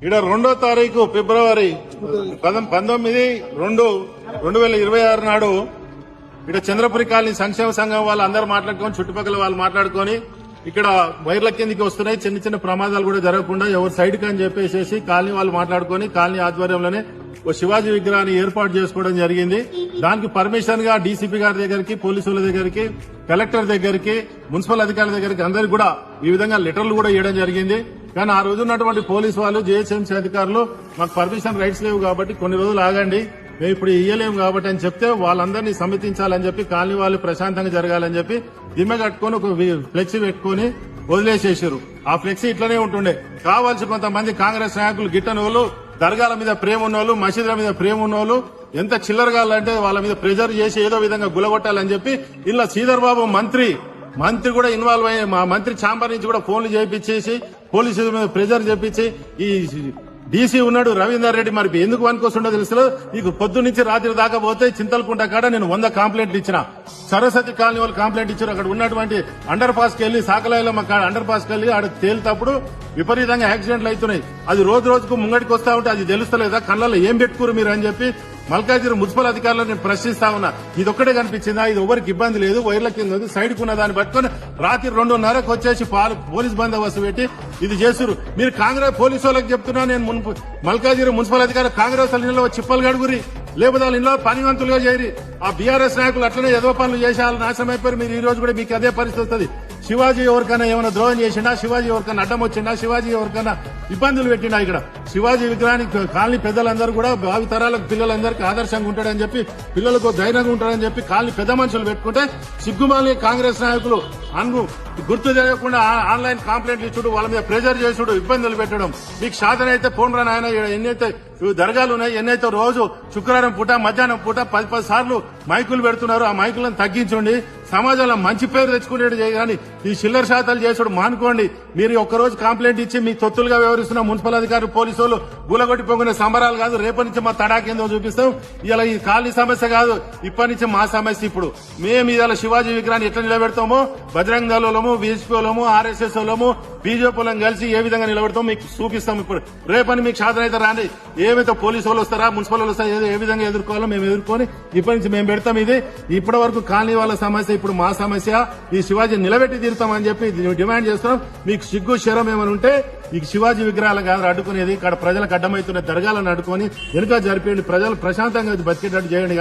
ఇక్కడ 2వ తారీఖు ఫిబ్రవరి 19/2/2026 నాడు ఇక్కడ చంద్రపురి కాలనీ సంక్షేమ సంఘం వాళ్ళు అందరూ మాట్లాడుకొని చుట్టుపక్కల వాళ్ళు మాట్లాడుకొని ఇక్కడ వైర్ల కిందికి వస్తున్నాయి, చిన్న చిన్న ప్రమాదాలు కూడా జరగకుండా ఎవరు సైడ్ అని చెప్పేసి కాలనీ వాళ్ళు మాట్లాడుకొని కాలనీ ఆధ్వర్యంలోనే ఓ శివాజీ విగ్రహాన్ని ఏర్పాటు చేసుకోవడం జరిగింది. దానికి పర్మిషన్ గా డీసీపీ గారి దగ్గరికి, పోలీసుల దగ్గరికి, కలెక్టర్ దగ్గరికి, మున్సిపల్ అధికారుల దగ్గరికి అందరికి కూడా ఈ విధంగా లెటర్లు కూడా ఇవ్వడం జరిగింది. కానీ ఆ రోజు ఉన్నటువంటి పోలీసు వాళ్ళు, జేహెచ్ఎంసీ అధికారులు మాకు పర్మిషన్ రైట్స్ లేవు కాబట్టి కొన్ని రోజులు ఆగండి, మేము ఇప్పుడు ఇయ్యలేము కాబట్టి అని చెప్తే వాళ్ళందరినీ సమ్మతించాలని చెప్పి కాలనీ వాళ్ళు ప్రశాంతంగా జరగాలని చెప్పి దిమ్మె కట్టుకుని ఒక ఫ్లెక్సీ పెట్టుకుని వదిలేసేసారు. ఆ ఫ్లెక్సీ ఇట్లనే ఉంటుండే. కావాల్సి కొంతమంది కాంగ్రెస్ నాయకులు గిట్టని వాళ్ళు, దర్గాల మీద ప్రేమ ఉన్నోళ్ళు, మసీదుల మీద ప్రేమ ఉన్నోళ్ళు ఎంత చిల్లరగాలంటే వాళ్ళ మీద ప్రెజర్ చేసి ఏదో విధంగా గులగొట్టాలని చెప్పి ఇలా శ్రీధర్ బాబు మంత్రి కూడా ఇన్వాల్వ్ అయ్యి మా మంత్రి ఛాంబర్ నుంచి కూడా ఫోన్లు చేయించేసి పోలీసుల మీద ప్రెజర్ చేపించి ఈ డీసీ ఉన్నాడు రవీందర్ రెడ్డి మరి ఎందుకు పనికొస్తుండో తెలుసు. నీకు పొద్దు నుంచి రాత్రి దాకా పోతే చింతలకుంట కాడ నేను 100 కంప్లైంట్లు ఇచ్చిన. సరస్వతి కాలనీ వాళ్ళు కంప్లైంట్ ఇచ్చారు. అక్కడ ఉన్నటువంటి అండర్ పాస్ కి వెళ్లి సాకలాయిలో అండర్ పాస్ కి వెళ్లి ఆడ తేలినప్పుడు విపరీతంగా యాక్సిడెంట్లు అవుతున్నాయి. అది రోజు రోజుకు ముంగడికి వస్తా ఉంటే అది తెలుస్తలేదా, కళ్ళల్లో ఏం పెట్టుకోరు మీరు అని చెప్పి మల్కాజిగిరి మున్సిపల్ అధికారులను నేను ప్రశ్నిస్తా ఉన్నా. ఇది ఒక్కటే కనిపించిందా? ఇది ఎవరికి ఇబ్బంది లేదు, వైర్ల కింద సైడ్కు ఉన్న దాన్ని పట్టుకుని రాత్రి 2:30కు వచ్చేసి పోలీస్ బందోబస్తు పెట్టి ఇది చేస్తున్నారు. మీరు కాంగ్రెస్ పోలీసు వాళ్ళకి చెప్తున్నా, నేను మల్కాజిగిరి మున్సిపల్ అధికారులు కాంగ్రెస్ వాళ్ళ చిప్పలు గడుగురి, లేకపోతే వాళ్ళ ఇంట్లో పనివంతులుగా చేయరి. ఆ బీఆర్ఎస్ నాయకులు అట్లనే ఏదో పనులు చేసి వాళ్ళు నాశనం అయిపోయారు. మీరు ఈ రోజు కూడా మీకు అదే పరిస్థితి వస్తుంది. శివాజీ ఎవరికైనా ఏమైనా ద్రోహం చేసిండా, శివాజీ ఎవరికైనా అడ్డం వచ్చిండా, శివాజీ ఎవరికైనా ఇబ్బందులు పెట్టిండా? ఇక్కడ శివాజీ విగ్రహానికి కాలనీ పెద్దలందరూ కూడా భావి తరాలకు పిల్లలందరికీ ఆదర్శంగా ఉంటాడని చెప్పి, పిల్లలకు ధైర్యంగా ఉంటాడని చెప్పి కాలనీ పెద్ద మనుషులు పెట్టుకుంటే సిగ్గుమాలి కాంగ్రెస్ నాయకులు గుర్తు తెలియకుండా ఆన్లైన్ కంప్లైంట్లు ఇచ్చుడు, వాళ్ళ మీద ప్రెజర్ చేసుడు, ఇబ్బందులు పెట్టడం. మీకు సాధన అయితే ఫోన్ రా నాయన, ఎన్నైతే దర్గాలు ఉన్నాయి, ఎన్నైతే రోజు శుక్రవారం పూట మధ్యాహ్నం పూట 10 సార్లు మైకులు పెడుతున్నారు. ఆ మైకులను తగ్గించండి, సమాజంలో మంచి పేరు తెచ్చుకునేది కానీ ఈ చిల్లర శాతాలు చేసుడు మానుకోండి. మీరు ఒక్కరోజు కంప్లైంట్ ఇచ్చి మీ తొత్తులుగా వ్యవహరిస్తున్న మున్సిపల్ అధికారులు, పోలీసు వాళ్ళు గులగొట్టి పొంగిన సంబరాలు కాదు. రేపటి నుంచి మా తడాకేందో చూపిస్తాం. ఇలా ఈ కాలనీ సమస్య కాదు, ఇప్పటి నుంచి మా సమస్య. ఇప్పుడు మేము ఇలా శివాజీ విగ్రహాన్ని ఎట్లా నిలబెడతామో, బజరంగ దళము, బీజేపీ వాళ్ళము, ఆర్ఎస్ఎస్ వాళ్ళము, బీజేపీ వాళ్ళని కలిసి ఏ విధంగా నిలబెడతాం మీకు చూపిస్తాం. ఇప్పుడు రేపని మీకు సాధన అయితే రాండి. ఏమైతే పోలీసు వాళ్ళు వస్తారా, మున్సిపల్ వాళ్ళు వస్తారా, ఏ విధంగా ఎదుర్కోవాలో మేము ఎదుర్కొని ఇప్పటి నుంచి మేము పెడతాం. ఇది ఇప్పటి వరకు కాలనీ వాళ్ళ సమస్య, ఇప్పుడు మా సమస్య. ఈ శివాజీ నిలబెట్టి తీరుతామని చెప్పి డిమాండ్ చేస్తున్నాం. మీకు సిగ్గు శరం ఏమైనా ఉంటే ఈ శివాజీ విగ్రహాలు కాదు అడ్డుకునేది, ఇక్కడ ప్రజలకు అడ్డమవుతున్న దర్గాలను అడ్డుకొని వెనుక జరిపేయండి, ప్రజలు ప్రశాంతంగా బతికేటట్టు చేయండి.